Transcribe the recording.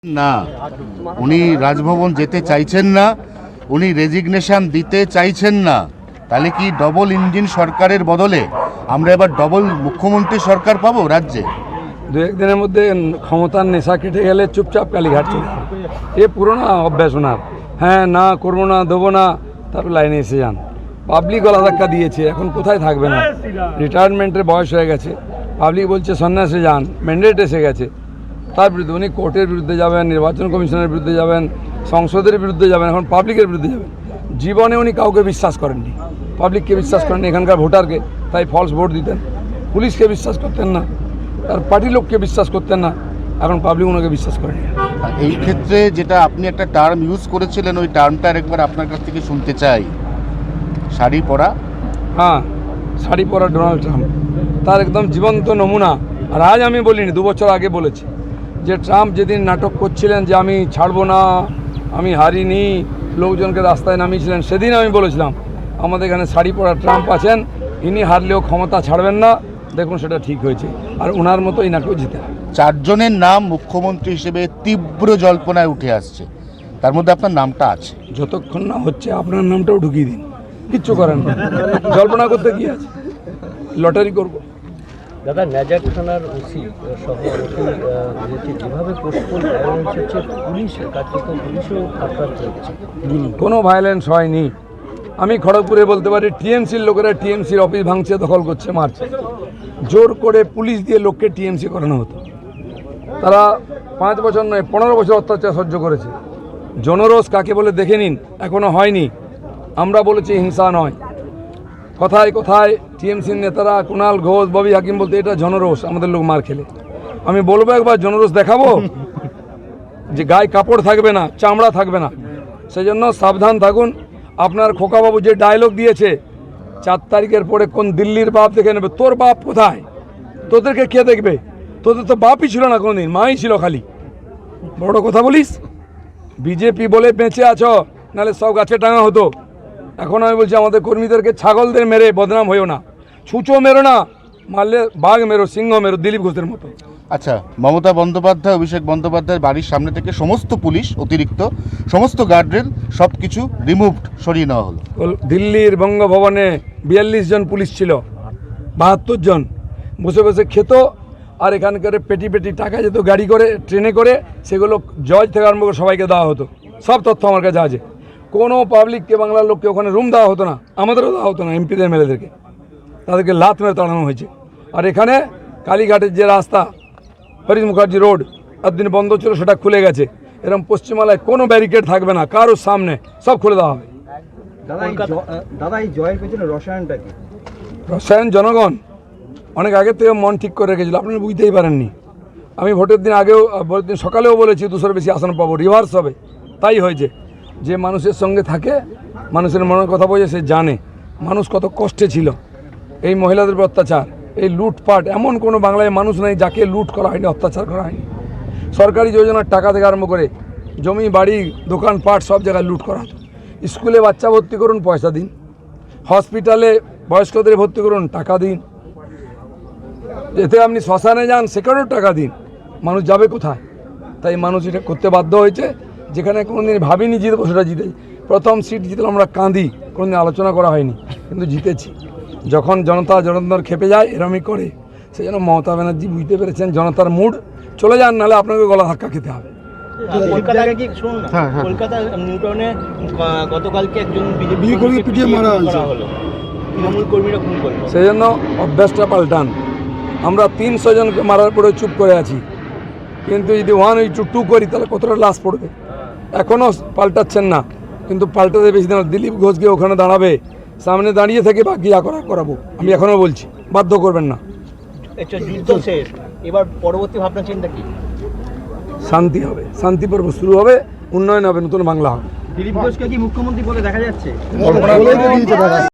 না, উনি রাজভবন যেতে চাইছেন না, উনি রেজিগনেশন দিতে চাইছেন না। তাহলে কি ডবল ইঞ্জিন সরকারের বদলে আমরা এবার ডবল মুখ্যমন্ত্রী সরকার পাবো রাজ্যে? দু একদিনের মধ্যে ক্ষমতার নেশা কেটে গেলে চুপচাপ কালীঘাট চলে যাবে। এ পুরোনো অভ্যাস ওনার। হ্যাঁ, না করবো না, দেবো না, তারপর লাইনে এসে যান। পাবলিক গলা ধাক্কা দিয়েছে, এখন কোথায় থাকবে না? রিটায়ারমেন্টের বয়স হয়ে গেছে, পাবলিক বলছে সন্ন্যাসে যান, ম্যান্ডেট এসে গেছে। তার বিরুদ্ধে উনি কোর্টের বিরুদ্ধে যাবেন, নির্বাচন কমিশনের বিরুদ্ধে যাবেন, সংসদের বিরুদ্ধে যাবেন, এখন পাবলিকের বিরুদ্ধে যাবেন। জীবনে উনি কাউকে বিশ্বাস করেননি, পাবলিককে বিশ্বাস করেননি, এখানকার ভোটারকে, তাই ফলস ভোট দিতেন। পুলিশকে বিশ্বাস করতেন না, তার পার্টির লোককে বিশ্বাস করতেন না, এখন পাবলিক ওনাকে বিশ্বাস করেনি। এই ক্ষেত্রে যেটা আপনি একটা টার্ম ইউজ করেছিলেন, ওই টার্মটা একবার আপনার কাছ থেকে শুনতে চাই। শাড়ি পরা। হ্যাঁ, শাড়ি পরা ডোনাল্ড ট্রাম্প তার একদম জীবন্ত নমুনা। আর আজ আমি বলিনি, 2 বছর আগে বলেছি যে ট্রাম্প যেদিন নাটক করছিলেন যে আমি ছাড়বো না, আমি হারিনি, লোকজনকে রাস্তায় নামিয়েছিলেন, সেদিন আমি বলেছিলাম আমাদের এখানে শাড়ি পরা ট্রাম্প আছেন, ইনি হারলেও ক্ষমতা ছাড়বেন না। দেখুন সেটা ঠিক হয়েছে, আর ওনার মতো ইনাকেও জিতে। 4 জনের নাম মুখ্যমন্ত্রী হিসেবে তীব্র জল্পনায় উঠে আসছে, তার মধ্যে আপনার নামটা আছে। যতক্ষণ না হচ্ছে আপনার নামটাও ঢুকিয়ে দিন, কিচ্ছু করেন না, জল্পনা করতে কি আছে, লটারি করব। দাদা, নাজার থানার ওসি সহ যেভাবে পোস্টপোন ভায়োলেন্স হচ্ছে, পুলিশ কার্যক্রম, পুলিশও আক্রান্ত হচ্ছে। কোনো ভায়োলেন্স হয়নি। আমি খড়গপুরে বলতে পারি, টিএমসির লোকেরা টিএমসির অফিস ভাঙছে, দখল করছে, মারছে। জোর করে পুলিশ দিয়ে লোককে টিএমসি করানো হতো। তারা 5 বছর নয় 15 বছর অত্যাচার সহ্য করেছে। জনরোষ কাকে বলে দেখে নিন, এখনও হয়নি। আমরা বলেছি হিংসা নয়। কোথায় কোথায় টিএমসির নেতারা কুণাল ঘোষ, ববি হাকিম বলতে এটা জনরোষ, আমাদের লোক মার খেলে। আমি বলবো একবার জনরোষ দেখাবো, যে গায়ে কাপড় থাকবে না, চামড়া থাকবে না। সেই জন্য সাবধান থাকুন। আপনার খোকাবাবু যে ডায়লগ দিয়েছে, 4 তারিখের পরে কোন দিল্লির বাপ দেখে নেবে, তোর বাপ কোথায়, তোদেরকে কে দেখবে? তোদের তো বাপই ছিল না কোনোদিন, মাই ছিল খালি। বড় কথা বলিস, বিজেপি বলে বেঁচে আছো, নাহলে সব গাছে টাঙা হতো। এখন আমি বলছি আমাদের কর্মীদেরকে ছাগলদের মেরে বদনাম হয়েও না, ছুঁচো মেরো না, মারলে বাঘ মেরো, সিংহ মেরো, দিলীপ ঘোষের মতো। আচ্ছা, মমতা বন্দ্যোপাধ্যায়, অভিষেক বন্দ্যোপাধ্যায়ের বাড়ির সামনে থেকে সমস্ত পুলিশ, অতিরিক্ত সমস্ত গার্ডরেল সব কিছু রিমুভড, সরিয়ে নেওয়া হলো। দিল্লির বঙ্গভবনে 42 জন পুলিশ ছিল, 72 জন বসে বসে খেত, আর এখানকার পেটি পেটি টাকা যেত গাড়ি করে, ট্রেনে করে, সেগুলো জজ থেকে আরম্ভ করে সবাইকে দেওয়া হতো। সব তথ্য আমার কাছে আছে। কোনো পাবলিককে, বাংলার লোককে ওখানে রুম দেওয়া হতো না, আমাদেরও দেওয়া হতো না, এমপিদের এমএলএদেরকে, তাদেরকে লাত মেরে তাড়ানো হয়েছে। আর এখানে কালীঘাটের যে রাস্তা, হরিশ মুখার্জি রোড, একদিন বন্ধ ছিল, সেটা খুলে গেছে। এরকম পশ্চিমবাংলায় কোনো ব্যারিকেড থাকবে না, কারোর সামনে, সব খুলে দেওয়া হবে। দাদা, এই জয়ের পেছনে রসায়নটা কি? রসায়ন জনগণ অনেক আগের থেকে মন ঠিক করে রেখেছিল, আপনারা বুঝতেই পারেননি। আমি ভোটের দিন আগেও, ভোটের দিন সকালেও বলেছি 200 বেশি আসন পাবো, রিভার্স হবে। তাই হয়েছে। যে মানুষের সঙ্গে থাকে, মানুষের মনের কথা বোঝে, সে জানে মানুষ কত কষ্টে ছিল। এই মহিলাদের উপর অত্যাচার, এই লুটপাট, এমন কোনো বাংলায় মানুষ নেই যাকে লুট করা হয়নি, অত্যাচার করা হয়নি। সরকারি যোজনার টাকা থেকে আরম্ভ করে জমি, বাড়ি, দোকানপাট, সব জায়গায় লুট করা হতো। স্কুলে বাচ্চা ভর্তি করুন, পয়সা দিন। হসপিটালে বয়স্কদের ভর্তি করুন, টাকা দিন। এতে আপনি শ্মশানে যান, সেখানেও টাকা দিন। মানুষ যাবে কোথায়? তাই মানুষ এটা করতে বাধ্য হয়েছে। যেখানে কোনোদিন ভাবিনি জিতবো, সেটা জিতেছি। প্রথম সিট জিতলাম আমরা, কাঁদি, কোনোদিন আলোচনা করা হয়নি, কিন্তু জিতেছি। যখন জনতা জনার্দন খেপে যায়, এরমই করে। সেই জন্য মমতা ব্যানার্জি বুঝতে পেরেছেন জনতার মুড, চলে যান, নাহলে আপনাকে গলা ধাক্কা খেতে হবে। কলকাতায় কি শুনুন, কলকাতা নিউটাউনে গতকালকে একজন বিজেপি কর্মী পিটিয়ে মারা হলো, তৃণমূল কর্মীরা খুন করলো। সেই জন্য অভ্যাসটা পাল্টান। আমরা 300 জনকে মারার পরে চুপ করে আছি, কিন্তু যদি 1 to 2 করি, তাহলে কতটা লাশ পড়বে? এখনও পাল্টাচ্ছেন না, কিন্তু পাল্টাতে বেশি দিন। দিলীপ ঘোষকে ওখানে দাঁড়াবে, সামনে দাঁড়িয়ে থেকে বাকি যা করাবো। আমি এখনও বলছি, বাধ্য করবেন না। একটা যুদ্ধ শেষ, এবার পরবর্তী ভাবনা চিন্তা কি? শান্তি হবে, শান্তি পর্ব শুরু হবে, উন্নয়ন হবে, নতুন বাংলা হবে। দিলীপ ঘোষকে কি মুখ্যমন্ত্রী বলে দেখা যাচ্ছে?